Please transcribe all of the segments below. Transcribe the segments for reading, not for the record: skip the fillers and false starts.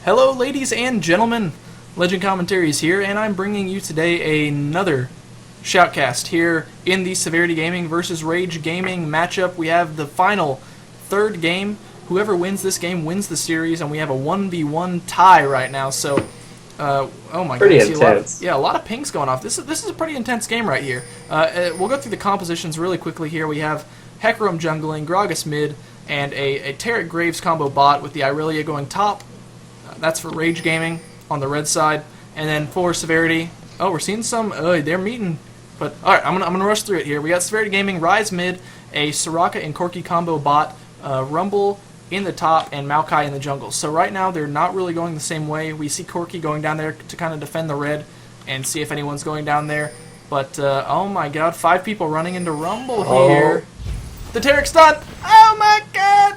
Hello, ladies and gentlemen. Legend Commentaries here, and I'm bringing you today another shoutcast here in the Severity Gaming versus Rage Gaming matchup. We have the final third game. Whoever wins this game wins the series, and we have a 1v1 tie right now. So, oh my Pretty goodness, intense. a lot of pings going off. This is a pretty intense game right here. We'll go through the compositions really quickly here. We have Hecarim jungling, Gragas mid, and a Tarek Graves combo bot with the Irelia going top. That's for Rage Gaming on the red side, and then for Severity. Oh, we're seeing some. They're meeting, but all right. I'm gonna rush through it here. We got Severity Gaming, Rise mid, a Soraka and Corki combo bot, Rumble in the top, and Maokai in the jungle. So right now they're not really going the same way. We see Corki going down there to kind of defend the red and see if anyone's going down there. But oh my God, 5 people running into Rumble here. The Tarek stun. Oh my God.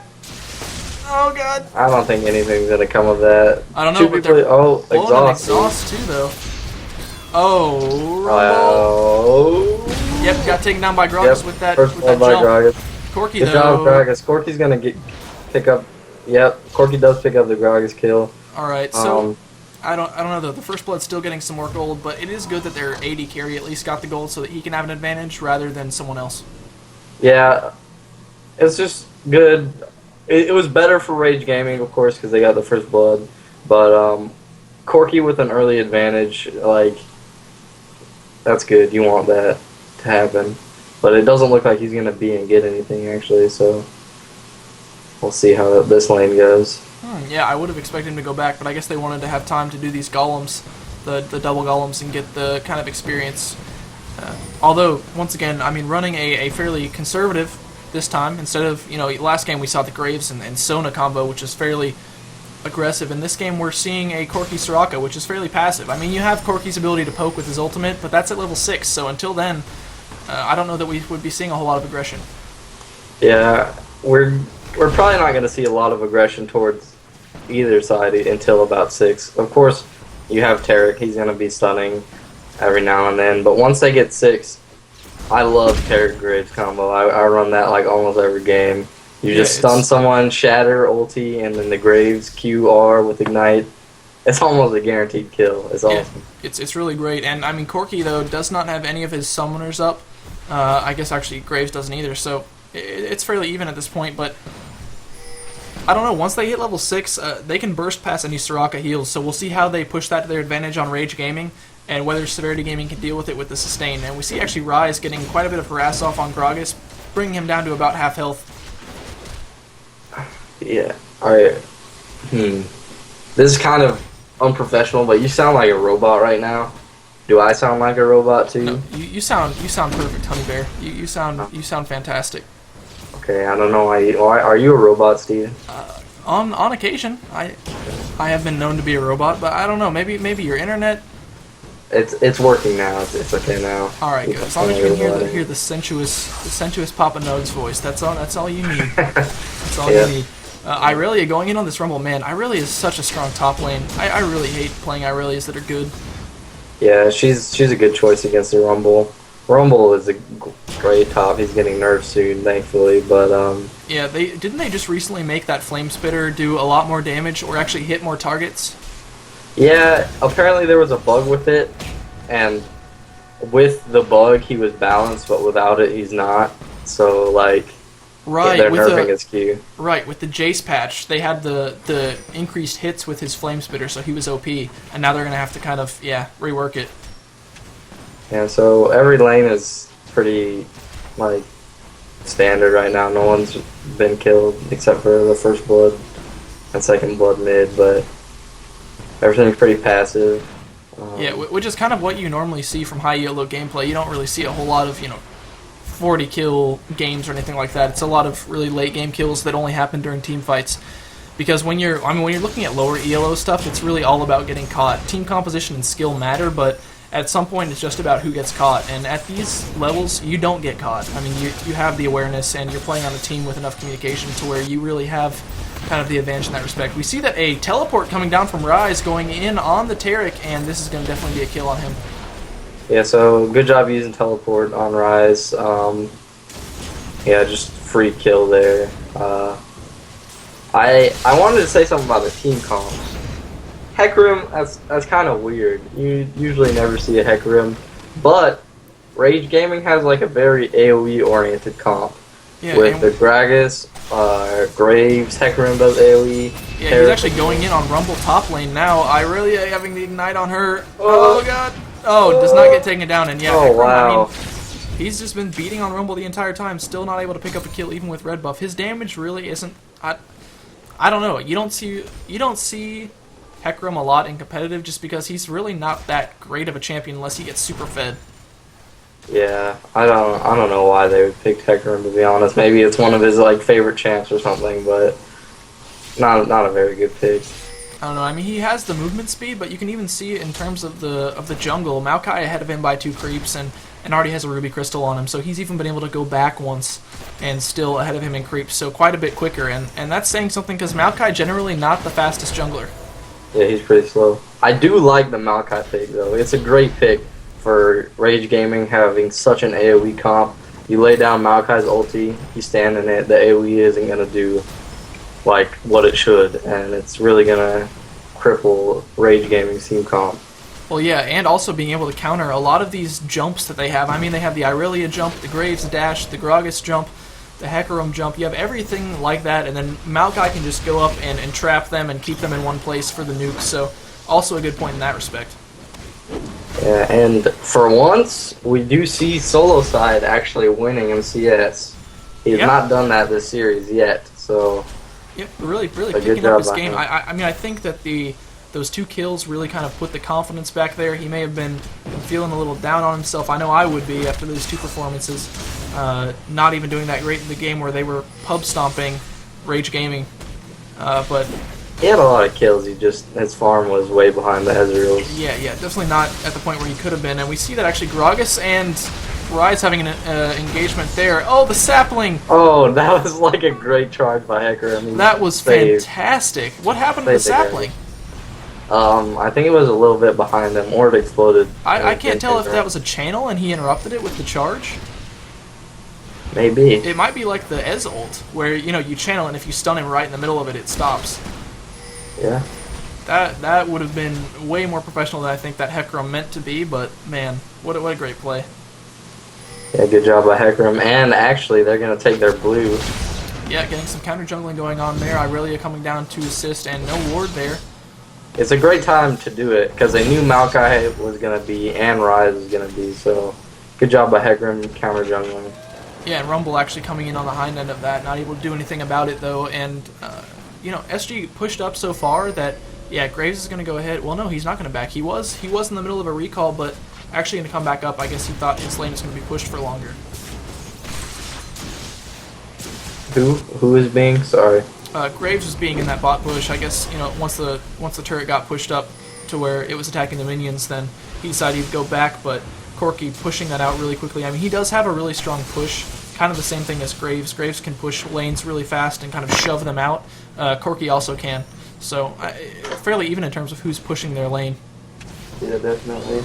Oh God. I don't think anything's gonna come of that. I don't know, but they're exhaust too, though. Oh, Rumble. Oh. Yep, got taken down by Gragas with that, First with that by jump. Gragas. Corki, Good though. job, Gragas. Corki's gonna pick up. Yep, Corki does pick up the Gragas kill. All right, so I don't know though. The first blood's still getting some more gold, but it is good that their AD carry at least got the gold so that he can have an advantage rather than someone else. Yeah, it's just good. It was better for Rage Gaming, of course, because they got the first blood. But Corki with an early advantage, like, that's good. You want that to happen. But it doesn't look like he's going to be and get anything, actually. So we'll see how this lane goes. Yeah, I would have expected him to go back, but I guess they wanted to have time to do these golems, the double golems, and get the kind of experience. Although, once again, I mean, running a fairly conservative this time, instead of, last game we saw the Graves and Sona combo, which is fairly aggressive. In this game, we're seeing a Corki Soraka, which is fairly passive. I mean, you have Corki's ability to poke with his ultimate, but that's at level 6, so until then, I don't know that we would be seeing a whole lot of aggression. Yeah, we're probably not going to see a lot of aggression towards either side until about 6. Of course, you have Tarek. He's going to be stunning every now and then, but once they get 6, I love Tarek Graves combo. I run that like almost every game. You just stun someone, shatter, ulti, and then the Graves QR with ignite. It's almost a guaranteed kill. It's awesome. It's really great. And I mean, Corki though does not have any of his summoners up. I guess actually Graves doesn't either. So it's fairly even at this point. But I don't know. Once they hit level 6, they can burst past any Soraka heals. So we'll see how they push that to their advantage on Rage Gaming, and whether Severity Gaming can deal with it with the sustain. And we see actually Rise getting quite a bit of harass off on Gragas, bringing him down to about half health. Yeah. Alright. This is kind of unprofessional, but you sound like a robot right now. Do I sound like a robot too? No, you sound perfect, Honey Bear. You sound fantastic. Okay, I don't know why are you a robot, Steven? On occasion, I have been known to be a robot, but I don't know. Maybe your internet. It's working now. It's okay now. All right, good. As long as you can hear the sensuous Papa Node's voice, that's all you need. That's all you need. Irelia going in on this Rumble, man. Irelia is such a strong top lane. I really hate playing Irelias that are good. Yeah, she's a good choice against the Rumble. Rumble is a great top. He's getting nerfed soon, thankfully. But yeah, didn't they just recently make that Flame Spitter do a lot more damage or actually hit more targets? Yeah, apparently there was a bug with it, and with the bug he was balanced, but without it he's not. So like, right, they're nerfing his Q. Right, with the Jace patch, they had the increased hits with his Flame Spitter, so he was OP, and now they're gonna have to kind of rework it. Yeah, so every lane is pretty like standard right now. No one's been killed except for the first blood and second blood mid, but everything's pretty passive. Yeah, which is kind of what you normally see from high yellow gameplay. You don't really see a whole lot of 40 kill games or anything like that. It's a lot of really late game kills that only happen during team fights. Because when you're looking at lower ELO stuff, it's really all about getting caught. Team composition and skill matter, but at some point it's just about who gets caught. And at these levels, you don't get caught. I mean, you have the awareness, and you're playing on a team with enough communication to where you really have kind of the advantage in that respect. We see that a teleport coming down from Rise going in on the Tarek, and this is going to definitely be a kill on him. Yeah, so good job using teleport on Rise. Yeah, just free kill there. I wanted to say something about the team comps. Hecarim, that's kind of weird. You usually never see a Hecarim, but Rage Gaming has like a very AoE oriented comp with the Gragas, Graves. Hecarim does AoE. Yeah, he's actually going in on Rumble top lane now. Irelia having the ignite on her. Oh god. Oh, does not get taken down, and yeah, oh Hecarim, wow. I mean, he's just been beating on Rumble the entire time, still not able to pick up a kill even with red buff. His damage really isn't. I don't know. You don't see Hecarim a lot in competitive just because he's really not that great of a champion unless he gets super fed. Yeah, I don't know why they would pick Hecarim, to be honest. Maybe it's one of his like favorite champs or something, but not a very good pick. I don't know. I mean, he has the movement speed, but you can even see it in terms of the jungle. Maokai ahead of him by 2 creeps and already has a ruby crystal on him, so he's even been able to go back once and still ahead of him in creeps, so quite a bit quicker. And that's saying something because Maokai generally not the fastest jungler. Yeah, he's pretty slow. I do like the Maokai pick though. It's a great pick for Rage Gaming having such an AoE comp. You lay down Maokai's ulti, you stand in it, the AoE isn't going to do like what it should, and it's really going to cripple Rage Gaming's team comp. Well, yeah, and also being able to counter a lot of these jumps that they have. I mean, they have the Irelia jump, the Graves dash, the Gragas jump, the Hecarim jump. You have everything like that, and then Maokai can just go up and trap them and keep them in one place for the nukes, so also a good point in that respect. Yeah, and for once, we do see Solo Side actually winning in CS. He's not done that this series yet, so... Yep, really picking up his game. I mean, I think that those 2 kills really kind of put the confidence back there. He may have been feeling a little down on himself. I know I would be after those 2 performances. Not even doing that great in the game where they were pub stomping Rage Gaming. But he had a lot of kills. His farm was way behind the Ezreals. Yeah, definitely not at the point where he could have been. And we see that actually Gragas and Rise having an engagement there. Oh, the sapling! Oh, that was like a great charge by Hecarim. That was fantastic. What happened to the sapling? I think it was a little bit behind them, or it exploded. I can't tell if that was a channel and he interrupted it with the charge. Maybe. It might be like the Ez ult, where you channel and if you stun him right in the middle of it, it stops. Yeah. That would have been way more professional than I think that Hecarim meant to be, but man, what a great play. Yeah, good job by Hecarim, and actually they're going to take their blue. Yeah, getting some counter jungling going on there. Irelia coming down to assist, and no ward there. It's a great time to do it, because they knew Maokai was going to be, and Rise was going to be, so good job by Hecarim counter jungling. Yeah, and Rumble actually coming in on the hind end of that, not able to do anything about it though, and SG pushed up so far that, yeah, Graves is going to go ahead. Well, no, he's not going to back. He was in the middle of a recall, but actually going to come back up. I guess he thought his lane was going to be pushed for longer. Who is being? Sorry. Graves was being in that bot push. I guess once the turret got pushed up to where it was attacking the minions, then he decided he'd go back. But Corki pushing that out really quickly. I mean, he does have a really strong push. Kind of the same thing as Graves. Graves can push lanes really fast and kind of shove them out. Corki also can. So fairly even in terms of who's pushing their lane. Yeah, definitely.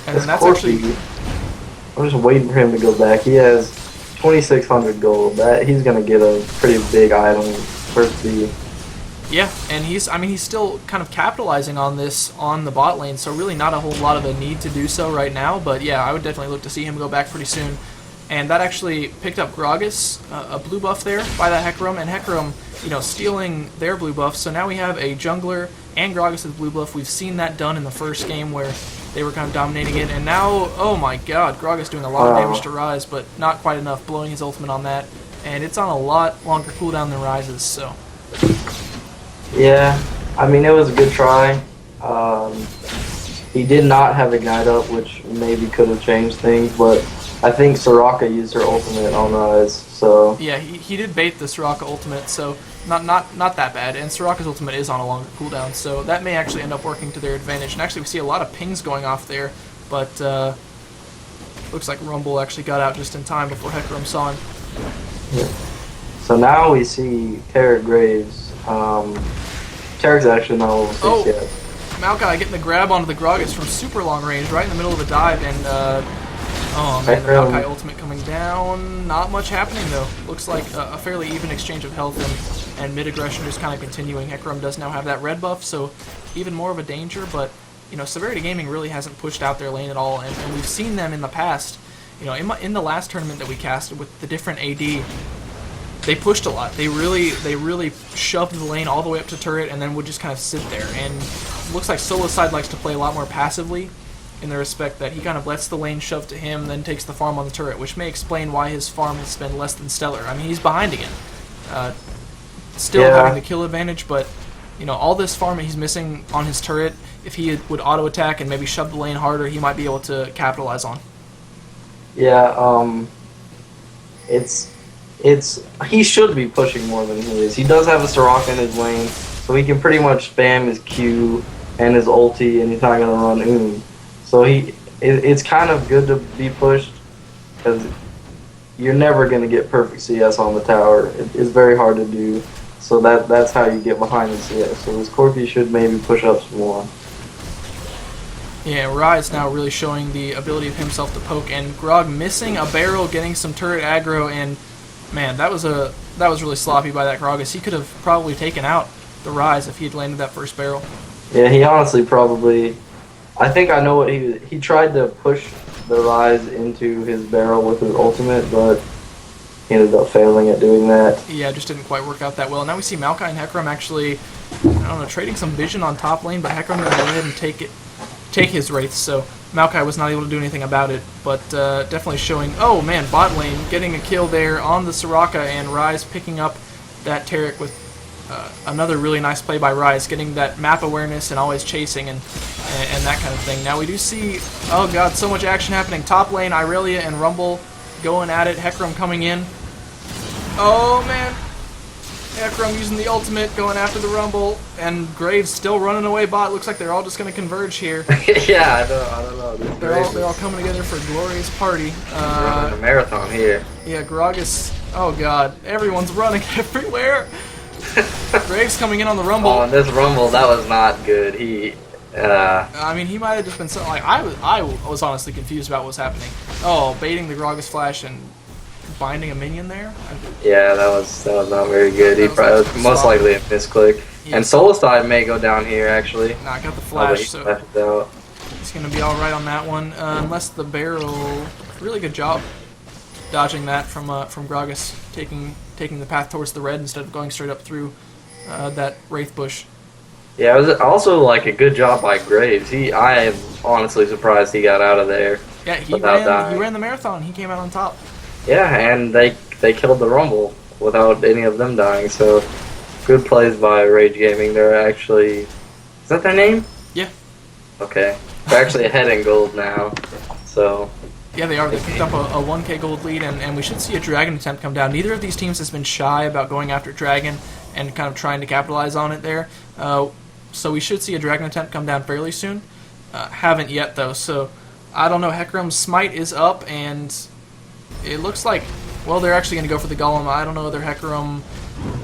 And then that's actually. I'm just waiting for him to go back. He has 2,600 gold. He's gonna get a pretty big item for the. Yeah, and he's still kind of capitalizing on this on the bot lane, so really not a whole lot of a need to do so right now. But yeah, I would definitely look to see him go back pretty soon. And that actually picked up Gragas, a blue buff there by that Hecarim, and Hecarim, stealing their blue buff. So now we have a jungler and Gragas with blue buff. We've seen that done in the first game where they were kind of dominating it, and now, oh my god, Gragas doing a lot of damage to Rise, but not quite enough, blowing his ultimate on that, and it's on a lot longer cooldown than Rise's, so. Yeah, I mean, it was a good try. He did not have Ignite up, which maybe could have changed things, but I think Soraka used her ultimate on Rise, so... Yeah, he did bait the Soraka ultimate, so not that bad, and Soraka's ultimate is on a longer cooldown, so that may actually end up working to their advantage. And actually we see a lot of pings going off there, but looks like Rumble actually got out just in time before Hecarim saw him. Yeah. So now we see Tarek Graves. Tarek's actually not level 6 yet. Maokai getting the grab onto the Gragas from super long range, right in the middle of the dive, and Oh man, the Maokai ultimate coming down. Not much happening though. Looks like a fairly even exchange of health and mid aggression just kind of continuing. Hecarim does now have that red buff, so even more of a danger. But you know, Severity Gaming really hasn't pushed out their lane at all, and we've seen them in the past. You know, in the last tournament that we casted with the different AD, they pushed a lot. They really shoved the lane all the way up to turret, and then would just kind of sit there. And it looks like Solo Side likes to play a lot more passively, in the respect that he kind of lets the lane shove to him, then takes the farm on the turret, which may explain why his farm has been less than stellar. I mean, he's behind again, still having the kill advantage, but you know, all this farm that he's missing on his turret, if he would auto attack and maybe shove the lane harder, he might be able to capitalize on. Yeah, he should be pushing more than he is. He does have a Soraka in his lane, so he can pretty much spam his Q and his ulti, and he's not gonna run So it's kind of good to be pushed, because you're never going to get perfect CS on the tower. It's very hard to do, so that's how you get behind the CS. So this Corki should maybe push up some more. Yeah, Rai now really showing the ability of himself to poke, and Grog missing a barrel, getting some turret aggro, and man, that was really sloppy by that Gragas. He could have probably taken out the Rise if he had landed that first barrel. Yeah, he honestly probably... I think I know what he tried to push the Rise into his barrel with his ultimate, but he ended up failing at doing that. Yeah, it just didn't quite work out that well. Now we see Maokai and Hecarim actually, I don't know, trading some vision on top lane, but Hecarim going to go ahead and take his Wraiths, so Maokai was not able to do anything about it, but definitely showing, oh man, bot lane getting a kill there on the Soraka, and Rise picking up that Taric with another really nice play by Rise, getting that map awareness and always chasing and that kind of thing. Now we do see, oh god, so much action happening. Top lane, Irelia and Rumble going at it. Hecarim coming in. Oh man, Hecarim using the ultimate, going after the Rumble, and Graves still running away bot. Looks like they're all just going to converge here. Yeah, I don't know. They're all coming together for a glorious party. Running a marathon here. Yeah, Gragas, oh god, everyone's running everywhere. Graves coming in on the Rumble. Oh, and this Rumble, that was not good. I mean, he might have just been so, like, I was honestly confused about what was happening. Oh, baiting the Gragas flash and binding a minion there? Yeah, that was not very good. He probably was most likely a misclick. Yeah, and Soloside may go down here, actually. Nah, I got the flash, so he's going to be alright on that one. Unless the barrel... Really good job dodging that from Gragas, taking the path towards the red instead of going straight up through that Wraith bush. Yeah, it was also like a good job by Graves. I am honestly surprised he got out of there. Yeah, he ran the marathon. He came out on top. Yeah, and they killed the Rumble without any of them dying. So good plays by Rage Gaming. They're actually, is that their name? Yeah. Okay, they're actually ahead in gold now. So. Yeah, they are. They picked up a 1k gold lead, and we should see a Dragon attempt come down. Neither of these teams has been shy about going after Dragon and kind of trying to capitalize on it there. So we should see a Dragon attempt come down fairly soon. Haven't yet, though, so I don't know. Hecarim's Smite is up, and it looks like, well, they're actually going to go for the Golem. I don't know whether Hecarim,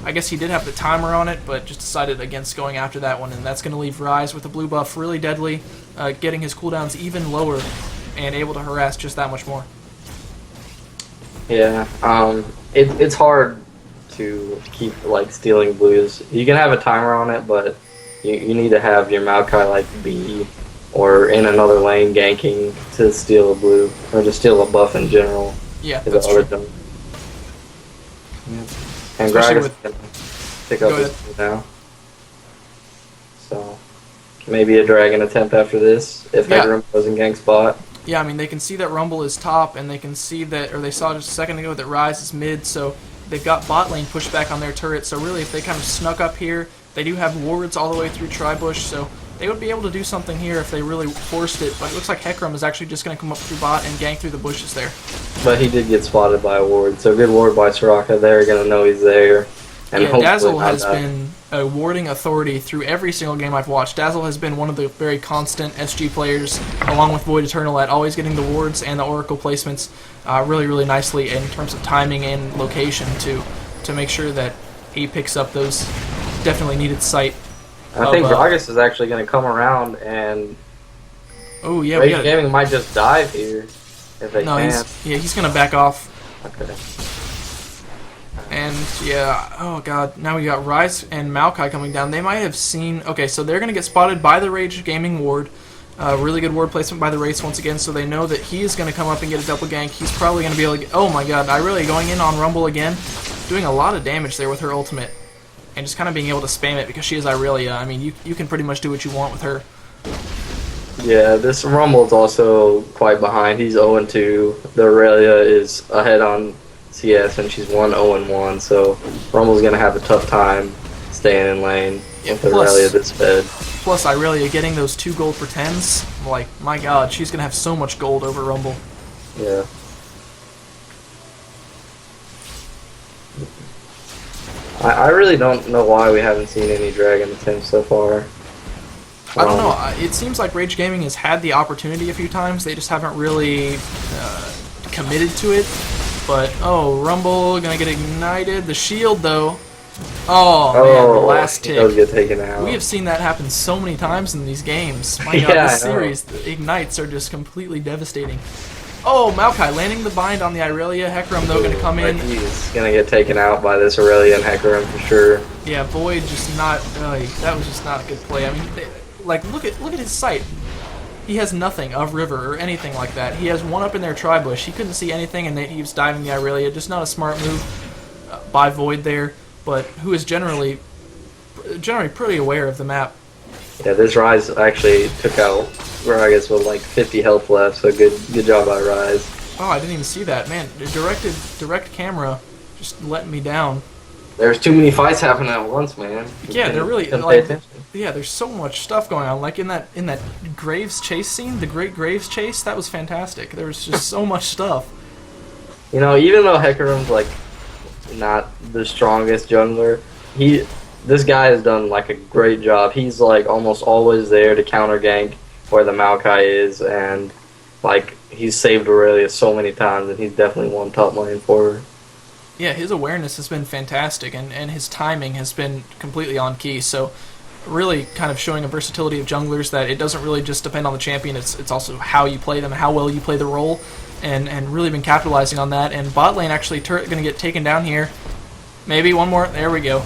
I guess he did have the timer on it, but just decided against going after that one, and that's going to leave Rise with the blue buff really deadly, getting his cooldowns even lower, and able to harass just that much more. Yeah, it's hard to keep like stealing blues. You can have a timer on it, but you need to have your Maokai like B or in another lane ganking to steal a blue or to steal a buff in general. Yeah, that's true. Yeah. And Gragas can pick up his blue now. So maybe a Dragon attempt after this if Hecarim doesn't gank spot. Yeah, I mean, they can see that Rumble is top, and they can see that, or they saw just a second ago that Rise is mid, so they've got bot lane pushed back on their turret, so really if they kind of snuck up here, they do have wards all the way through Tribush, so they would be able to do something here if they really forced it, but it looks like Hecarim is actually just going to come up through bot and gank through the bushes there. But he did get spotted by a ward, so good ward by Soraka. They're going to know he's there. And yeah, Dazzle has been a warding authority through every single game I've watched. Dazzle has been one of the very constant SG players, along with Void Eternal, at always getting the wards and the Oracle placements really, really nicely in terms of timing and location to make sure that he picks up those definitely needed sight. I think Gragas is actually going to come around and oh yeah, Rage Gaming might just dive here. If they No, can't. he's gonna back off. Okay. And yeah, oh god, now we got Rise and Maokai coming down. They might have seen. Okay, so they're gonna get spotted by the Rage Gaming ward. Really good ward placement by the Wraiths once again, so they know that he is gonna come up and get a double gank. He's probably gonna be able to get. Oh my god, Irelia going in on Rumble again, doing a lot of damage there with her ultimate, and just kind of being able to spam it because she is Irelia. I mean, you can pretty much do what you want with her. Yeah, this Rumble's also quite behind. He's 0-2. The Aurelia is ahead on CS, and she's 1-0-1. So Rumble's gonna have a tough time staying in lane with Aurelia this fed. Plus, Irelia getting those 2 gold for 10s. Like, my god, she's gonna have so much gold over Rumble. Yeah. I really don't know why we haven't seen any dragon attempts so far. I don't know. It seems like Rage Gaming has had the opportunity a few times. They just haven't really committed to it. But, oh, Rumble gonna get ignited. The shield, though. Oh, man, the last tick. Does get taken out. We have seen that happen so many times in these games. My god, Yeah, this series, the ignites are just completely devastating. Oh, Maokai landing the bind on the Irelia. Hecarim, though, going to come in. He's going to get taken out by this Aurelia and Hecarim for sure. Yeah, Void just not... that was just not a good play. I mean, like, look at his sight. He has nothing of River or anything like that. He has one up in their Tri-Bush. He couldn't see anything, and he was diving the Irelia. Just not a smart move by Void there, but who is generally pretty aware of the map. Yeah, this Rise actually took out Gragas with like 50 health left, so good job by Rise. Oh, I didn't even see that. Man, direct camera just letting me down. There's too many fights happening at once, man. Yeah, they're really like, yeah, there's so much stuff going on. Like in that Graves chase scene, the Great Graves chase, that was fantastic. There was just so much stuff. You know, even though Hecarim's like not the strongest jungler, this guy has done like a great job. He's like almost always there to counter gank where the Maokai is, and like he's saved Aurelia so many times, and he's definitely won top lane for her. Yeah, his awareness has been fantastic, and his timing has been completely on key. So really kind of showing a versatility of junglers that it doesn't really just depend on the champion, it's also how you play them, how well you play the role, and really been capitalizing on that. And bot lane actually, turret going to get taken down here. Maybe one more. There we go.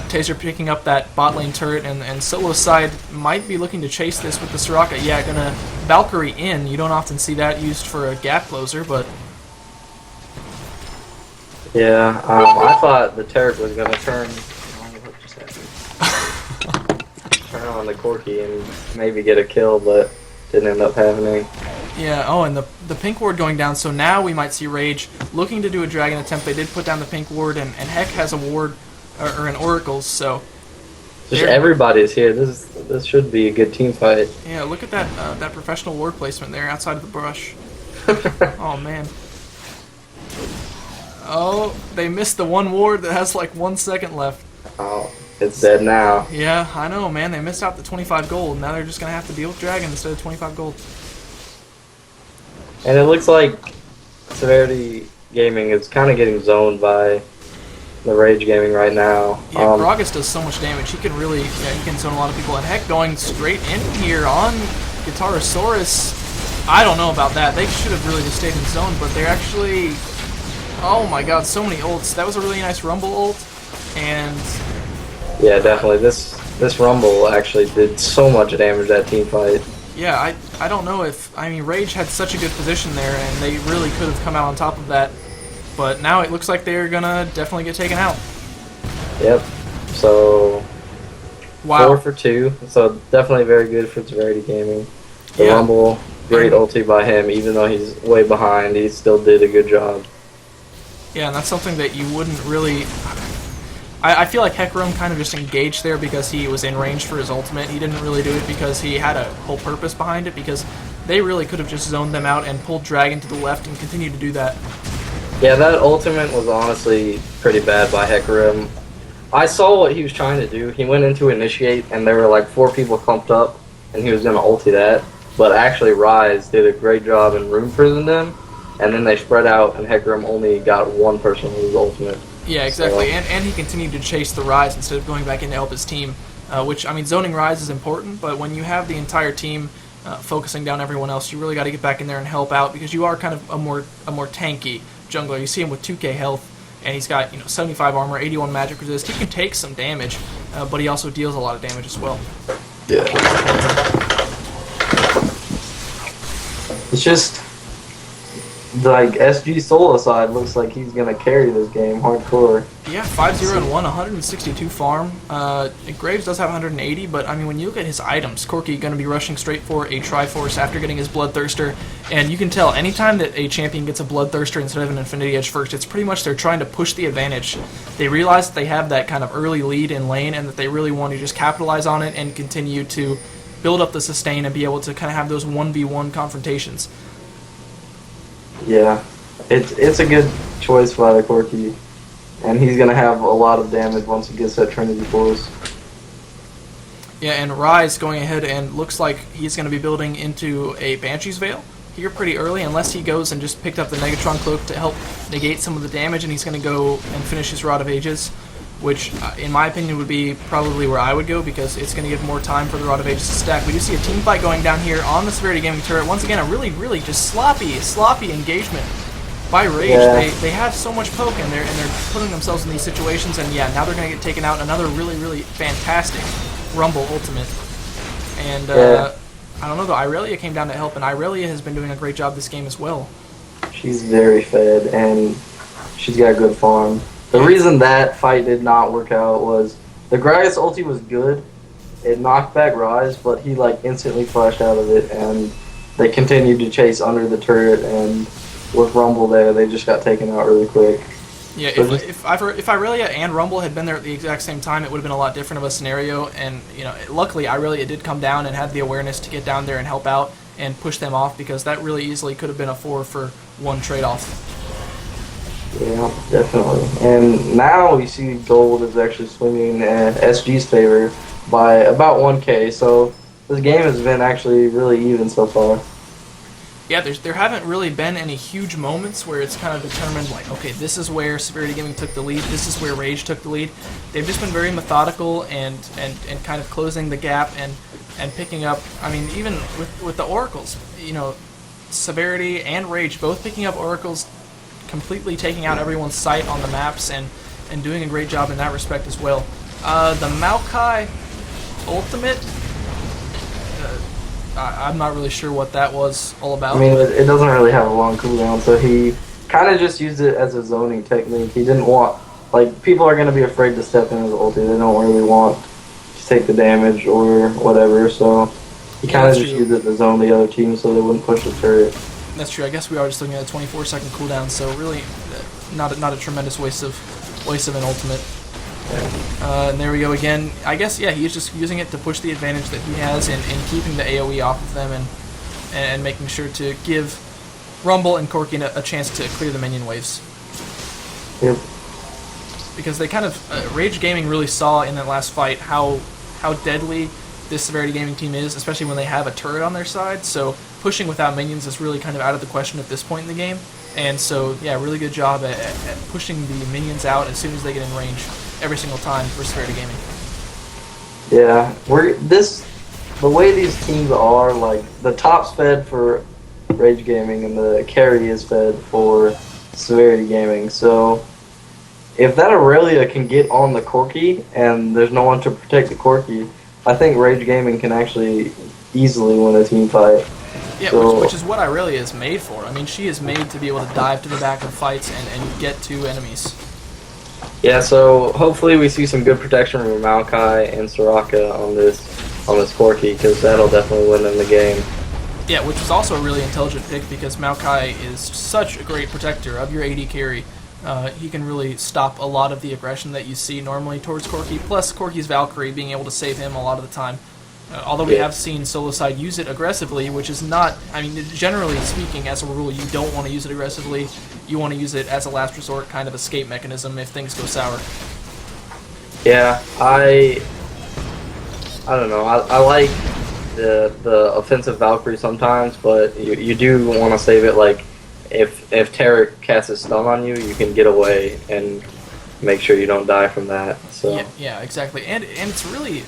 Taser picking up that bot lane turret, and Solo side might be looking to chase this with the Soraka. Yeah, gonna Valkyrie in. You don't often see that used for a gap closer, but... Yeah, I thought the turret was gonna turn... turn on the Corki and maybe get a kill, but didn't end up happening. Yeah, oh, and the pink ward going down, so now we might see Rage looking to do a dragon attempt. They did put down the pink ward, and Heck has a ward, or an Oracles, so... Just everybody's here. This should be a good team fight. Yeah, look at that that professional ward placement there outside of the brush. Oh, man. Oh, they missed the one ward that has like 1 second left. Oh, it's dead now. Yeah, I know, man. They missed out the 25 gold. Now they're just going to have to deal with dragon instead of 25 gold. And it looks like Severity Gaming is kind of getting zoned by the Rage Gaming right now. Yeah, Gragas does so much damage. He can really, he can zone a lot of people. And Heck going straight in here on Guitarosaurus. I don't know about that. They should have really just stayed in zone, but they're actually... Oh my god, so many ults. That was a really nice Rumble ult. And... Yeah, definitely. This Rumble actually did so much damage that team fight. Yeah, I don't know if... I mean, Rage had such a good position there, and they really could have come out on top of that. But now it looks like they're gonna definitely get taken out. Yep. So... Wow. 4 for 2. So definitely very good for Severity Gaming. The Rumble, great ulti by him. Even though he's way behind, he still did a good job. Yeah, and that's something that you wouldn't really... I feel like Hecarim kind of just engaged there because he was in range for his ultimate. He didn't really do it because he had a whole purpose behind it, because they really could have just zoned them out and pulled Dragon to the left and continued to do that. Yeah, that ultimate was honestly pretty bad by Hecarim. I saw what he was trying to do. He went into initiate, and there were like 4 people clumped up, and he was going to ulti that. But actually, Rise did a great job in room prison them, and then they spread out, and Hecarim only got 1 person with his ultimate. Yeah, exactly, So, and he continued to chase the Rise instead of going back in to help his team, which, I mean, zoning Rise is important, but when you have the entire team focusing down everyone else. You really got to get back in there and help out because you are kind of a more tanky jungler. You see him with 2k health, and he's got 75 armor, 81 magic resist. He can take some damage, but he also deals a lot of damage as well. Yeah. It's just like SG solo side looks like he's gonna carry this game hardcore. Yeah, 5-0 and 1, 162 farm. Graves does have 180, but I mean, when you look at his items, Corki going to be rushing straight for a Triforce after getting his Bloodthirster, and you can tell anytime that a champion gets a Bloodthirster instead of an Infinity Edge first, it's pretty much they're trying to push the advantage. They realize that they have that kind of early lead in lane, and that they really want to just capitalize on it and continue to build up the sustain and be able to kind of have those 1v1 confrontations. Yeah, it's a good choice by the Corki, and he's gonna have a lot of damage once he gets that Trinity Force. Yeah, and Rise going ahead and looks like he's going to be building into a Banshee's Veil here pretty early, unless he goes and just picked up the Negatron Cloak to help negate some of the damage, and he's going to go and finish his Rod of Ages, which in my opinion would be probably where I would go because it's going to give more time for the Rod of Ages to stack. We do see a team fight going down here on the Severity Gaming turret. Once again, a really just sloppy engagement by Rage. Yeah. They have so much poke and they're putting themselves in these situations, and yeah, now they're going to get taken out. Another really fantastic Rumble ultimate. And I don't know though, Irelia came down to help, and Irelia has been doing a great job this game as well. She's very fed, and she's got a good farm. The reason that fight did not work out was the Gragas ulti was good. It knocked back Rise, but he like instantly flashed out of it, and they continued to chase under the turret, and with Rumble there, they just got taken out really quick. Yeah, if Irelia and Rumble had been there at the exact same time, it would have been a lot different of a scenario. And luckily Irelia did come down and had the awareness to get down there and help out and push them off, because that really easily could have been a 4-for-1 trade-off. Yeah, definitely. And now we see gold is actually swinging in SG's favor by about 1k. So this game has been actually really even so far. Yeah, there haven't really been any huge moments where it's kind of determined, like, okay, this is where Severity Gaming took the lead, this is where Rage took the lead. They've just been very methodical and kind of closing the gap and picking up, I mean, even with the Oracles, Severity and Rage both picking up Oracles, completely taking out everyone's sight on the maps and doing a great job in that respect as well. The Maokai ultimate, I'm not really sure what that was all about. I mean, it doesn't really have a long cooldown, so he kind of just used it as a zoning technique. He didn't want, like, people are going to be afraid to step in his ulti. They don't really want to take the damage or whatever, so he kind of just used it to zone the other team so they wouldn't push the turret. That's true. I guess we are just looking at a 24-second cooldown, so really not a tremendous waste of an ultimate. And there we go again. I guess, yeah, he's just using it to push the advantage that he has in keeping the AoE off of them and making sure to give Rumble and Corki a chance to clear the minion waves. Yep. Because they kind of, Rage Gaming really saw in that last fight how deadly this Severity Gaming team is, especially when they have a turret on their side, so pushing without minions is really kind of out of the question at this point in the game. And so, yeah, really good job at pushing the minions out as soon as they get in range every single time for Severity Gaming. Yeah, the way these teams are, like, the top's fed for Rage Gaming and the carry is fed for Severity Gaming. So if that Aurelia can get on the Corki and there's no one to protect the Corki, I think Rage Gaming can actually easily win a team fight. Yeah, so, which is what Irelia is made for. I mean, she is made to be able to dive to the back of fights and get to enemies. Yeah, so hopefully we see some good protection from Maokai and Soraka on this Corki, because that'll definitely win them the game. Yeah, which is also a really intelligent pick, because Maokai is such a great protector of your AD carry. He can really stop a lot of the aggression that you see normally towards Corki, plus Corki's Valkyrie being able to save him a lot of the time. Although we have seen solo side use it aggressively, which is not, I mean, generally speaking, as a rule, you don't want to use it aggressively. You want to use it as a last resort kind of escape mechanism if things go sour. Yeah, I don't know. I like the offensive Valkyrie sometimes, but you do want to save it. Like, if Tarek casts a stun on you, you can get away and make sure you don't die from that. So yeah, exactly. And it's really,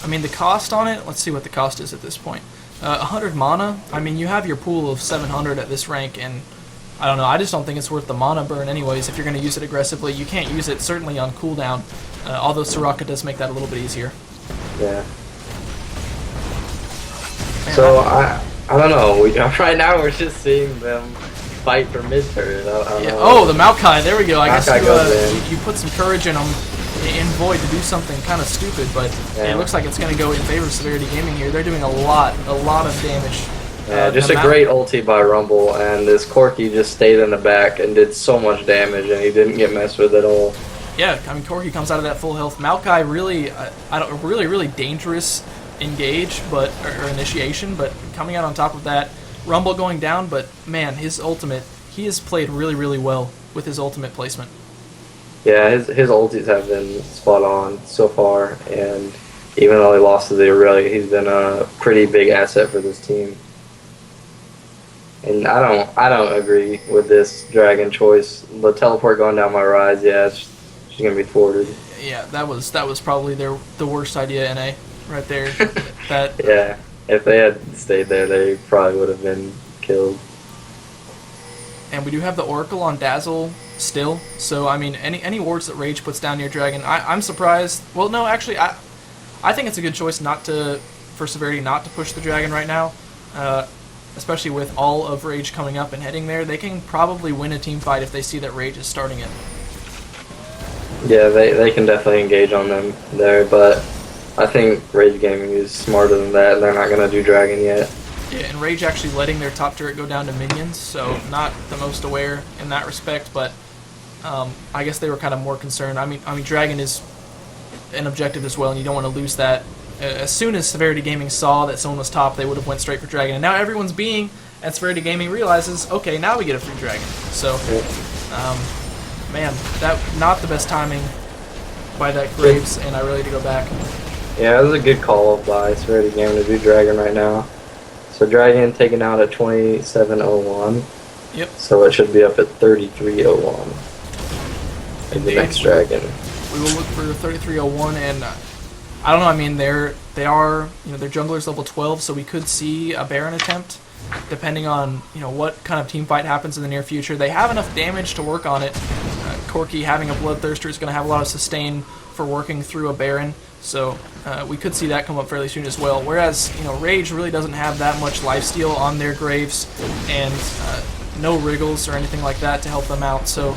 I mean, the cost on it, let's see what the cost is at this point. 100 mana. I mean, you have your pool of 700 at this rank, and I don't know. I just don't think it's worth the mana burn anyways. If you're going to use it aggressively, you can't use it certainly on cooldown. Although Soraka does make that a little bit easier. Yeah. So I don't know. Right now we're just seeing them fight for mid turret. Oh, the Maokai. There we go. I Maokai guess you put some courage in them in Void to do something kind of stupid, but it looks like it's going to go in favor of Severity Gaming here. They're doing a lot of damage. Yeah, just a great ulti by Rumble, and this Corki just stayed in the back and did so much damage, and he didn't get messed with at all. Yeah, I mean, Corki comes out of that full health. Maokai really dangerous engage, or initiation, but coming out on top of that, Rumble going down, but man, his ultimate, he has played really well with his ultimate placement. Yeah, his ultis have been spot on so far, and even though he lost to the Aurelia, he's been a pretty big asset for this team. And I don't agree with this dragon choice. The teleport going down my Rise, yeah, she's gonna be thwarted. Yeah, that was probably the worst idea, NA, right there. Yeah, if they had stayed there, they probably would have been killed. And we do have the Oracle on Dazzle still, so I mean, any wards that Rage puts down near Dragon, I'm surprised. Well, no, actually, I think it's a good choice for Severity not to push the Dragon right now. Especially with all of Rage coming up and heading there, they can probably win a team fight if they see that Rage is starting it. Yeah, they can definitely engage on them there, but I think Rage Gaming is smarter than that, and they're not going to do Dragon yet. Yeah, and Rage actually letting their top turret go down to minions, so not the most aware in that respect, but I guess they were kind of more concerned. I mean, Dragon is an objective as well, and you don't want to lose that. As soon as Severity Gaming saw that someone was top, they would have went straight for Dragon. And now everyone's being, and Severity Gaming realizes, okay, now we get a free Dragon. So, man, that not the best timing by that Graves, and I really had to go back. Yeah, it was a good call by Severity Gaming to do Dragon right now. So Dragon taken out at 2701. Yep. So it should be up at 3301. And the next Dragon. We will look for 3301, and I don't know. I mean, they are their jungler's level 12, so we could see a Baron attempt, depending on what kind of team fight happens in the near future. They have enough damage to work on it. Corki having a Bloodthirster is going to have a lot of sustain for working through a Baron, so we could see that come up fairly soon as well. Whereas Rage really doesn't have that much lifesteal on their Graves, and no wriggles or anything like that to help them out. So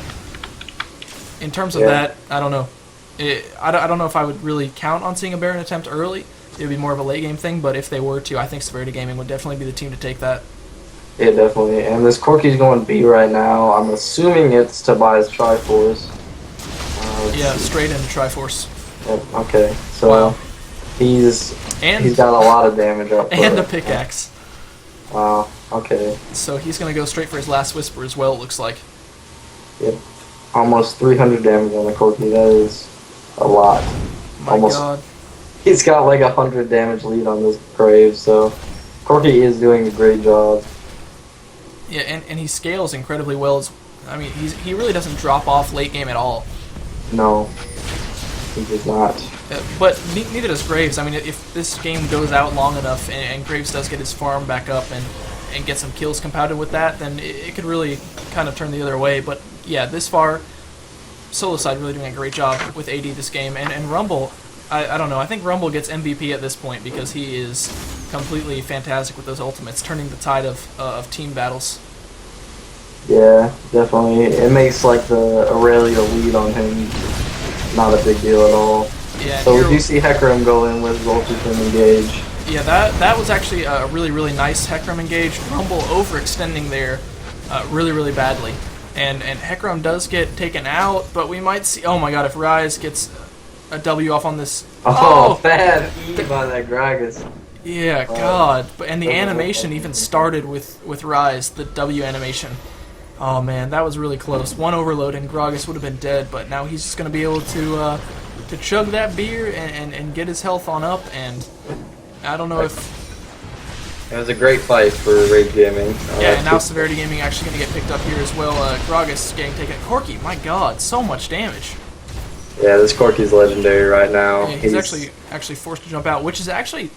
in terms of that, I don't know. I don't know if I would really count on seeing a Baron attempt early. It would be more of a late game thing, but if they were to, I think Severity Gaming would definitely be the team to take that. Yeah, definitely. And this Corki's going B right now. I'm assuming it's to buy his Triforce. Yeah, straight into Triforce. Yep, okay. So he's got a lot of damage up. And the pickaxe. Wow, okay. So he's going to go straight for his last Whisper as well, it looks like. Yep. Almost 300 damage on the Corki. That is a lot. My God. He's got like 100 damage lead on this Grave, so Corki is doing a great job. Yeah, and he scales incredibly well. I mean, he really doesn't drop off late game at all. No, he does not. But neither does Graves. I mean, if this game goes out long enough and Graves does get his farm back up and get some kills compounded with that, then it could really kind of turn the other way. But yeah, this far, Solo Side really doing a great job with AD this game. And Rumble, I don't know, I think Rumble gets MVP at this point because he is completely fantastic with those ultimates, turning the tide of team battles. Yeah, definitely. It makes like the Aurelia lead on him not a big deal at all. Yeah, so we do see Hecarim go in with Voltage and engage. Yeah, that was actually a really nice Hecarim engage. Rumble overextending there really badly. And Hecarim does get taken out, but we might see... Oh my god, if Rise gets a W off on this... Oh, bad E by that Gragas. Yeah, God. And the animation even started with Rise, the W animation. Oh man, that was really close. One overload and Gragas would have been dead, but now he's just going to be able to chug that beer and get his health on up, and I don't know if... It was a great fight for Rage Gaming. Yeah, and now Severity Gaming actually going to get picked up here as well. Gragas getting taken. Corki, my god, so much damage. Yeah, this Corki's legendary right now. Yeah, he's actually forced to jump out, which is actually...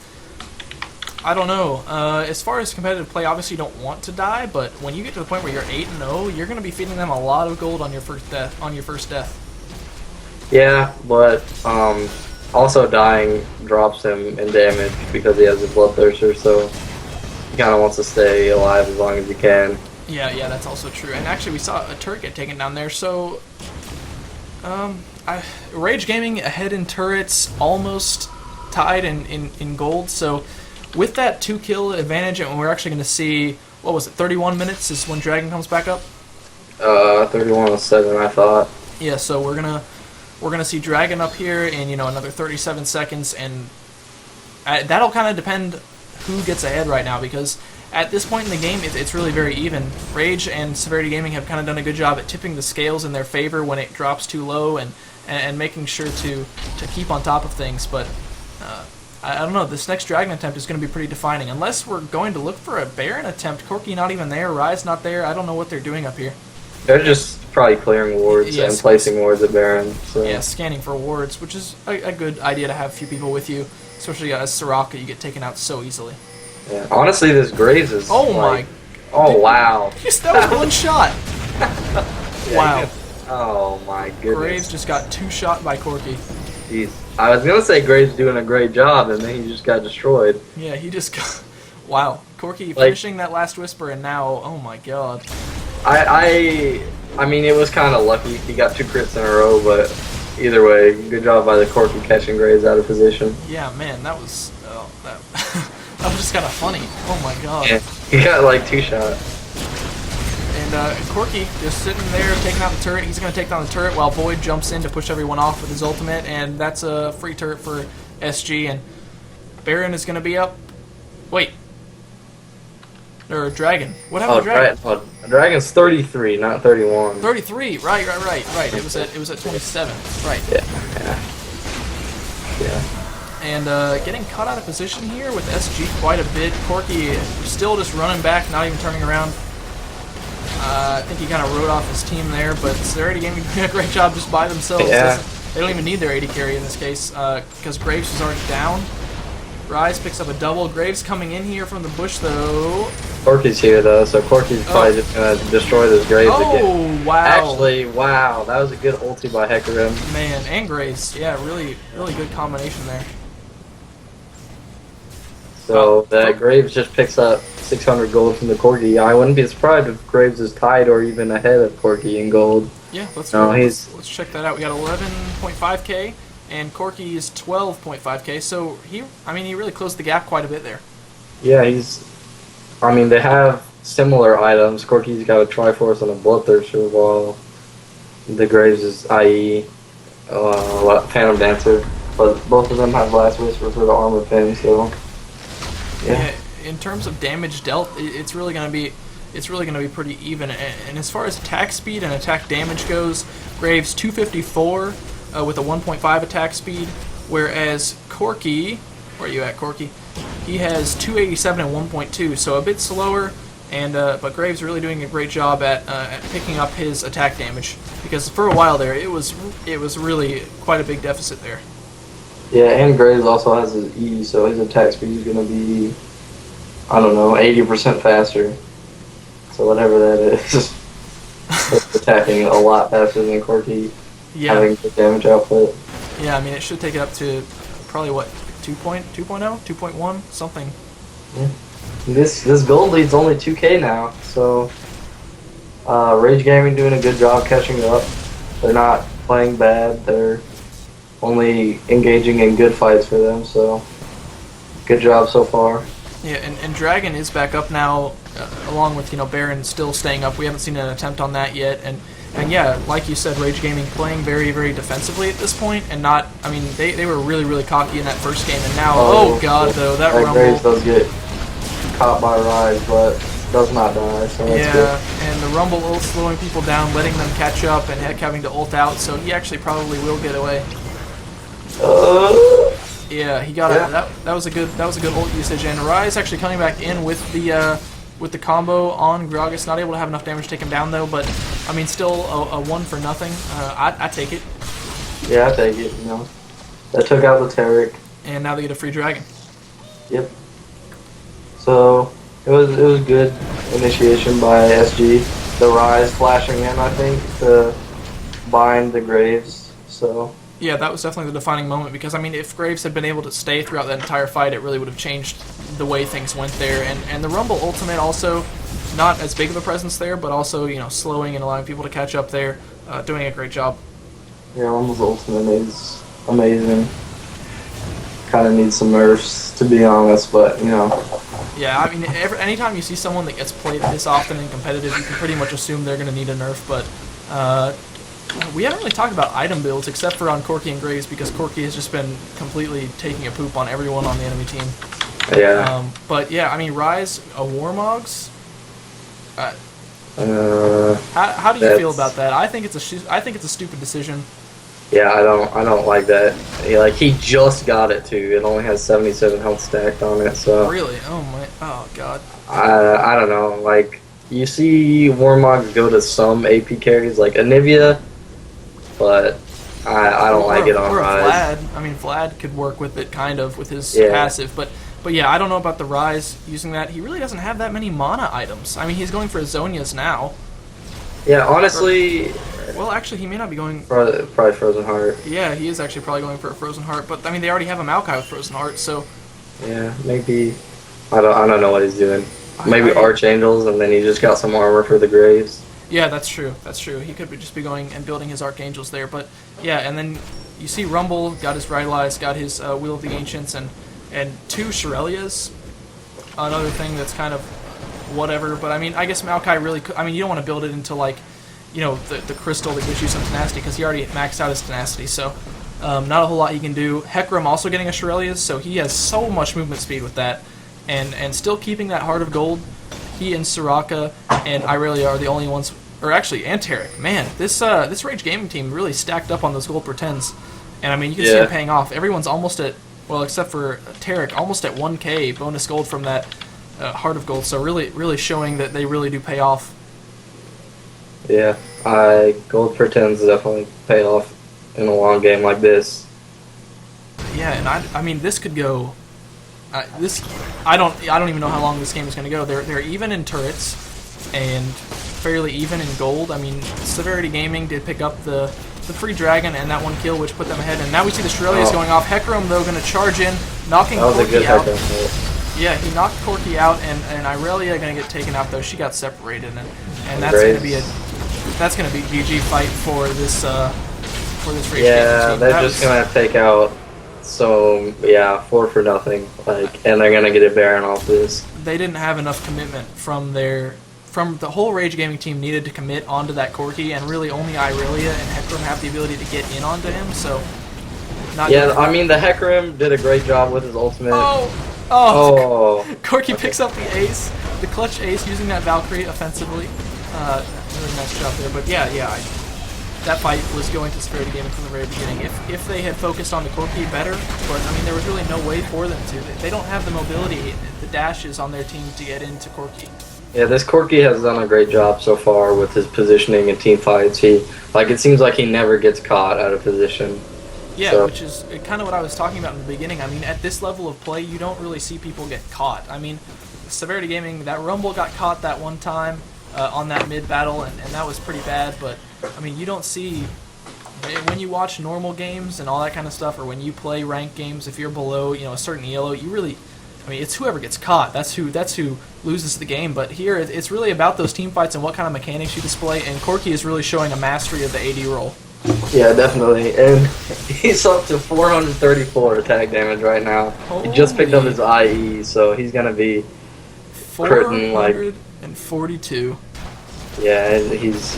I don't know. As far as competitive play, obviously you don't want to die, but when you get to the point where you're 8-0, you're going to be feeding them a lot of gold on your first death. Yeah, but also dying drops him in damage because he has a bloodthirster, so he kind of wants to stay alive as long as he can. Yeah, that's also true. And actually, we saw a turret get taken down there, so Rage Gaming ahead in turrets, almost tied in gold. So with that 2-kill advantage, and we're actually going to see, what was it, 31 minutes is when Dragon comes back up? 31:07, I thought. Yeah, so we're gonna see Dragon up here in another 37 seconds, and that'll kind of depend who gets ahead right now, because at this point in the game it's really very even. Rage and Severity Gaming have kind of done a good job at tipping the scales in their favor when it drops too low, and making sure to keep on top of things. But I don't know, this next Dragon attempt is going to be pretty defining, unless we're going to look for a Baron attempt. Corki not even there, Rise not there. I don't know what they're doing up here. They're just probably clearing wards and placing wards at Baron. So. Yeah, scanning for wards, which is a good idea to have a few people with you, especially as Soraka, you get taken out so easily. Yeah. Honestly, this Graves is. Oh like, my! Oh dude, wow! That was one shot. Yeah, Wow. Oh my goodness. Graves just got 2-shot by Corki. Jeez. I was gonna say Graves doing a great job, and then he just got destroyed. Yeah, he just got. Wow, Corki finishing that last Whisper, and now, oh my god. I mean, it was kind of lucky. He got 2 crits in a row, but either way, good job by the Corki catching Graves out of position. Yeah, man, that was that was just kind of funny. Oh my god. Yeah, he got like 2 shots. And Corki just sitting there taking out the turret. He's going to take down the turret while Void jumps in to push everyone off with his ultimate, and that's a free turret for SG. And Baron is going to be up. Wait. Or Dragon. What happened to Dragon? Dragon's 33, not 31. 33. Right. It was at 27. Right. Yeah. And getting caught out of position here with SG quite a bit. Corki still just running back, not even turning around. I think he kind of rode off his team there, but Severity Gaming doing a great job just by themselves. Yeah. They don't even need their AD carry in this case, because Graves was already down. Rise picks up a double. Graves coming in here from the bush, though. Corki's here, though, so Corki's probably just going to destroy this Graves again. Oh, wow. Actually, wow, that was a good ulti by Hecarim. Man, and Graves. Yeah, really good combination there. So that Graves just picks up 600 gold from the Corgi. I wouldn't be surprised if Graves is tied or even ahead of Corgi in gold. Yeah, let's check that out. We got 11.5k, and Corki is 12.5k. So he really closed the gap quite a bit there. Yeah, they have similar items. Corki's got a Triforce and a Bloodthirster, while the Graves is IE, Phantom Dancer. But both of them have Blast Whisper for the armor pin, so yeah. In terms of damage dealt, it's really gonna be pretty even. And as far as attack speed and attack damage goes, Graves 254 with a 1.5 attack speed, whereas Corki, where are you at, Corki? He has 287 and 1.2, so a bit slower. And but Graves really doing a great job at picking up his attack damage, because for a while there it was really quite a big deficit there. Yeah, and Graves also has his E, so his attack speed is going to be, I don't know, 80% faster. So whatever that is, it's attacking a lot faster than Corki, having good damage output. Yeah, I mean, it should take it up to probably, what, 2.0, 2.1, something. Yeah. This gold lead's only 2k now, so Rage Gaming doing a good job catching up. They're not playing bad, they're only engaging in good fights for them, so good job so far. Yeah, and Dragon is back up now, along with Baron still staying up. We haven't seen an attempt on that yet, and yeah, like you said, Rage Gaming playing very, very defensively at this point, and not, I mean, they were really, really cocky in that first game, and now, oh god, though, that Rumble. Graves does get caught by Rise, but does not die, so that's good. And the Rumble ult slowing people down, letting them catch up, and Heck having to ult out, so he actually probably will get away. Yeah, he got that was a good ult usage, and Rise actually coming back in with the combo on Gragas, not able to have enough damage to take him down though, but I mean still a 1 for nothing. I take it. Yeah, I take it. That took out the Taric. And now they get a free Dragon. Yep. So it was good initiation by SG. The Rise flashing in, I think, to bind the Graves. So Yeah, that was definitely the defining moment because, I mean, if Graves had been able to stay throughout that entire fight, it really would have changed the way things went there. And the Rumble Ultimate also, not as big of a presence there, but also, slowing and allowing people to catch up there, doing a great job. yeah, Rumble's ultimate is amazing. Kind of needs some nerfs, to be honest, but Yeah, I mean, anytime you see someone that gets played this often in competitive, you can pretty much assume they're going to need a nerf, but we haven't really talked about item builds except for on Corki and Graves because Corki has just been completely taking a poop on everyone on the enemy team. yeah. But yeah, I mean, Rise, a Warmogs. How do you feel about that? I think it's a stupid decision. Yeah, I don't like that. He just got it too. It only has 77 health stacked on it, so Really? Oh god. I don't know. Like, you see Warmogs go to some AP carries like Anivia, but I don't like it on or a Rise. Vlad. I mean, Vlad could work with it kind of with his Yeah. passive, but yeah, I don't know about the Rise using that. He really doesn't have that many mana items. I mean, he's going for Zonias now. Yeah, honestly, Well, actually, he may not be going. probably Frozen Heart. Yeah, he is actually probably going for a Frozen Heart, but I mean, they already have a Maokai with Frozen Heart, so Yeah, maybe. I don't know what he's doing. Maybe I- Archangels, and then he just got some armor for the Graves. yeah, that's true. That's true. He could just be going and building his Archangels there, but yeah, and then you see Rumble got his Rylai's, got his Wheel of the Ancients, and two Shirelias. Another thing that's kind of whatever, but I mean, I guess Maokai really could. I mean, you don't want to build it into like, the crystal that gives you some tenacity because he already maxed out his tenacity, so not a whole lot he can do. Hecarim also getting a Shirelias, so he has so much movement speed with that, and still keeping that Heart of Gold. He and Soraka and Irelia are the only ones, or actually, and Tarek. Man, this Rage Gaming team really stacked up on those gold pretends, and I mean, you can see Yeah. it paying off. Everyone's almost at, well, except for Tarek, almost at 1K bonus gold from that Heart of Gold. So really showing that they really do pay off. Yeah, gold pretends definitely pay off in a long game like this. Yeah, and I mean, this could go. I don't even know how long this game is going to go. They're even in turrets and fairly even in gold. I mean, Severity Gaming did pick up the free dragon and that one kill, which put them ahead. And now we see the Shirelias going off. Hecarim though going to charge in, knocking That was a good Corki out. Hecarim. Yeah, he knocked Corki out, and Irelia going to get taken out though. She got separated, and that's Graves. going to be GG fight for this Rage Yeah, Gaming team. they're just gonna take out 4 for nothing. And they're gonna get a Baron off this. They didn't have enough commitment from the whole Rage Gaming team needed to commit onto that Corki, and really only Irelia and Hecarim have the ability to get in onto him. So, I mean, the Hecarim did a great job with his ultimate. Oh! Corki picks up the ace, the clutch ace, using that Valkyrie offensively. Really nice job there. But yeah, that fight was going to Severity Gaming from the very beginning. If they had focused on the Corki better, but I mean, there was really no way for them to. They don't have the mobility, the dashes on their team to get into Corki. Yeah, this Corki has done a great job so far with his positioning and team fights. It seems like he never gets caught out of position. Yeah, So- which is kind of what I was talking about in the beginning. I mean, at this level of play, you don't really see people get caught. I mean, Severity Gaming, that Rumble got caught that one time on that mid battle, and that was pretty bad. But I mean, you don't see when you watch normal games and all that kind of stuff, or when you play ranked games. If you're below, a certain ELO, you really, I mean, it's whoever gets caught. That's who loses the game. But here, it's really about those team fights and what kind of mechanics you display. And Corki is really showing a mastery of the AD role. Yeah, definitely. And he's up to 434 attack damage right now. He just picked up his IE, so he's gonna be critting, 442. Yeah, and he's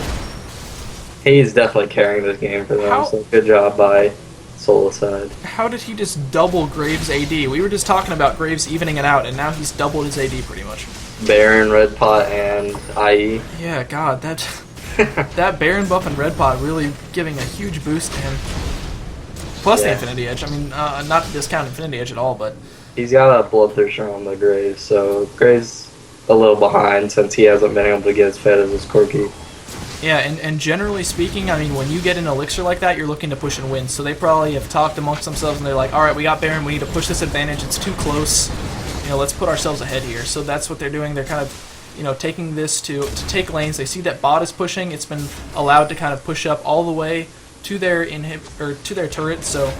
definitely carrying this game for them. How- So good job by Solicide. How did he just double Graves' AD? We were just talking about Graves evening it out, and now he's doubled his AD pretty much. Baron, Red Pot, and IE. Yeah, God, that Baron buff and Red Pot really giving a huge boost to him. Plus the Yeah. Infinity Edge. I mean, not to discount Infinity Edge at all, but He's got a Bloodthirster on the Graves, so Graves a little behind since he hasn't been able to get as fed as his Corki. yeah, and generally speaking, I mean, when you get an elixir like that, you're looking to push and win. So they probably have talked amongst themselves, and they're like, all right, we got Baron, we need to push this advantage. It's too close. let's put ourselves ahead here. So that's what they're doing. They're kind of, taking this to take lanes. They see that bot is pushing. It's been allowed to kind of push up all the way to their to their turret, so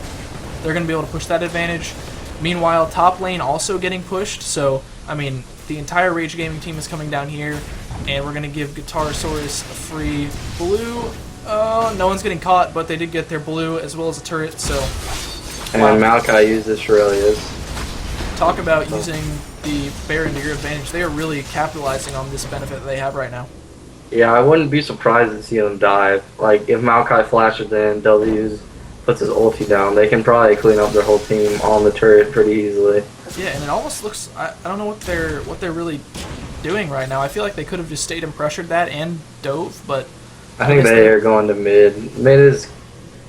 they're going to be able to push that advantage. Meanwhile, top lane also getting pushed. So I mean, the entire Rage Gaming team is coming down here, and we're going to give Guitarsaurus a free blue. Oh, no one's getting caught, but they did get their blue as well as a turret. So. And when Maokai uses Shurelia's. Talk about using the Baron to your advantage. They are really capitalizing on this benefit that they have right now. Yeah, I wouldn't be surprised to see them dive. Like, if Maokai flashes in, W's puts his ulti down, they can probably clean up their whole team on the turret pretty easily. Yeah, and it almost looks... I don't know what they're really doing right now. I feel like they could have just stayed and pressured that and dove, but... I think they are going to mid. Mid is...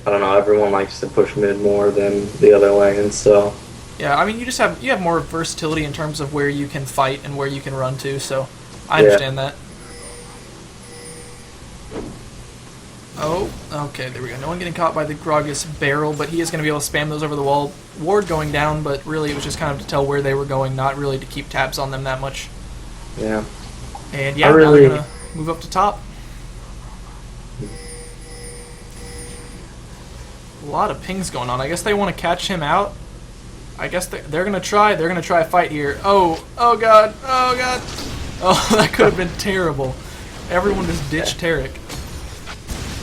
I don't know, everyone likes to push mid more than the other lanes, so... Yeah, I mean, you have more versatility in terms of where you can fight and where you can run to, so I understand that. Oh, okay, there we go. No one getting caught by the Gragas barrel, but he is going to be able to spam those over the wall. Ward going down, but really it was just kind of to tell where they were going, not really to keep tabs on them that much. Yeah. And yeah, now they're going to move up to top. A lot of pings going on. I guess they want to catch him out. I guess they're gonna try. They're gonna try a fight here. Oh god! Oh god! Oh, that could have been terrible. Everyone just ditched Tarek.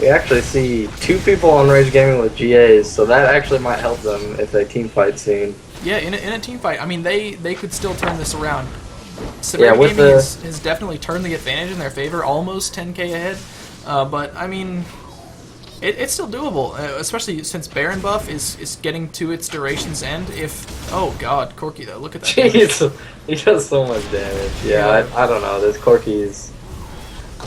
We actually see 2 people on Rage Gaming with GAs, so that actually might help them if they team fight soon. Yeah, in a team fight. I mean, they could still turn this around. Severity Gaming has definitely turned the advantage in their favor, almost 10k ahead. But I mean. It's still doable, especially since Baron buff is getting to its duration's end. Oh god, Corki though, look at that. Jeez, he does so much damage. Yeah, I don't know. This Corki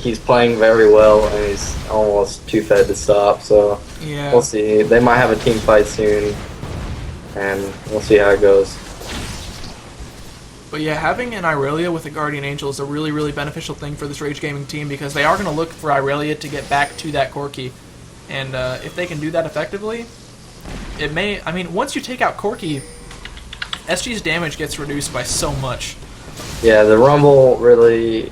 he's playing very well, and he's almost too fed to stop. So yeah, we'll see. They might have a team fight soon, and we'll see how it goes. But yeah, having an Irelia with a Guardian Angel is a really, really beneficial thing for this Rage Gaming team because they are going to look for Irelia to get back to that Corki. And if they can do that effectively, it may... I mean, once you take out Corki, SG's damage gets reduced by so much. Yeah, the Rumble really...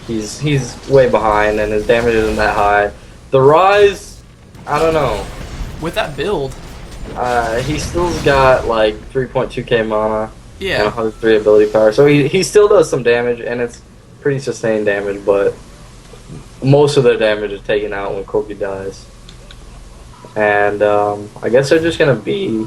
He's way behind, and his damage isn't that high. The Rise, I don't know. With that build... he still's got, like, 3.2k mana. Yeah. And 103 ability power. So he still does some damage, and it's pretty sustained damage, but most of their damage is taken out when Corki dies. And I guess they're just gonna be,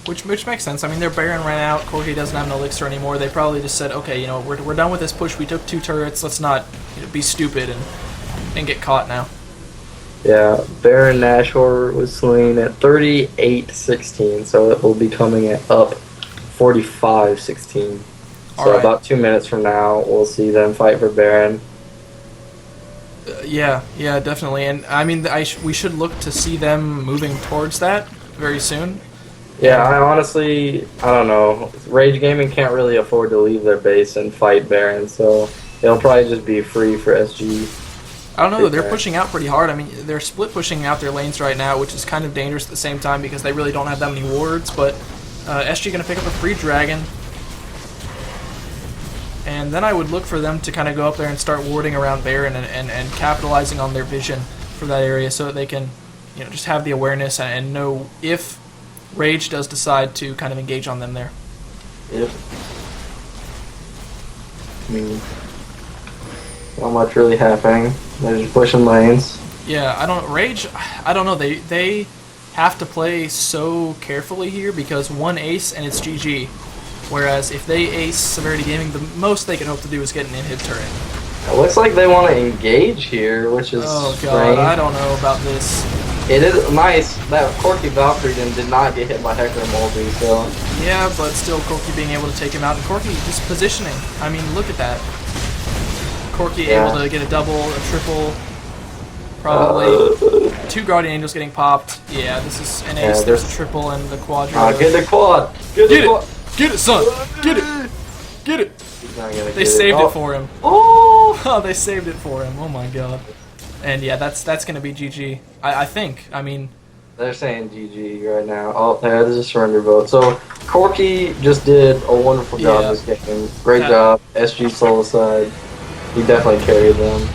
which makes sense. I mean, their Baron ran out. Corki doesn't have an elixir anymore. They probably just said, okay, we're done with this push. We took 2 turrets. Let's not be stupid and get caught now. Yeah, Baron Nashor was slain at 38-16, so it will be coming up 45-16. So about 2 minutes from now, we'll see them fight for Baron. Yeah, definitely, and I mean, we should look to see them moving towards that very soon. Yeah, I honestly, I don't know. Rage Gaming can't really afford to leave their base and fight Baron, so it'll probably just be free for SG. I don't know, they're pushing out pretty hard. I mean, they're split pushing out their lanes right now, which is kind of dangerous at the same time because they really don't have that many wards, but SG going to pick up a free dragon. And then I would look for them to kind of go up there and start warding around Baron and capitalizing on their vision for that area so that they can, just have the awareness and know if Rage does decide to kind of engage on them there. Yep. I mean, not much really happening. They're just pushing lanes. Yeah, Rage, I don't know. They have to play so carefully here because one ace and it's GG. Whereas if they ace Severity Gaming, the most they can hope to do is get an inhib turret. It looks like they want to engage here, which is strange. I don't know about this. It is nice that Corki Valkyrie did not get hit by Hector Mulvey, so... Yeah, but still Corki being able to take him out. And Corki just positioning. I mean, look at that. Corki able to get a double, a triple, probably. 2 Guardian Angels getting popped. Yeah, this is an ace. There's a triple and the quadra. Get the quad! Get it! Get it, son! Get it! Get it! They saved it for him. Oh, they saved it for him. Oh my god. And yeah, that's gonna be GG. I think. I mean, They're saying GG right now. Oh, yeah, there's a surrender vote. So Corky just did a wonderful job Yeah. this game. Great That- job. SG solo side. He definitely carried them.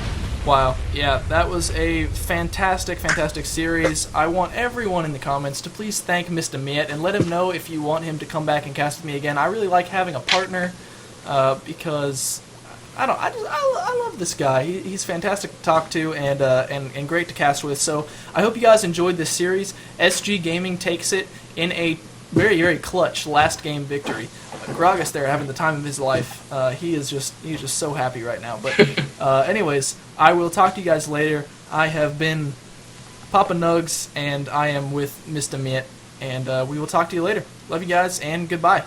Wow, yeah, that was a fantastic, fantastic series. I want everyone in the comments to please thank Mr. Miet and let him know if you want him to come back and cast with me again. I really like having a partner because I love this guy. He's fantastic to talk to and great to cast with. So I hope you guys enjoyed this series. SG Gaming takes it in a very, very clutch last game victory. Gragas there having the time of his life. He's just so happy right now. But anyways, I will talk to you guys later. I have been Papa Nugs, and I am with Mr. Miet, and we will talk to you later. Love you guys, and goodbye.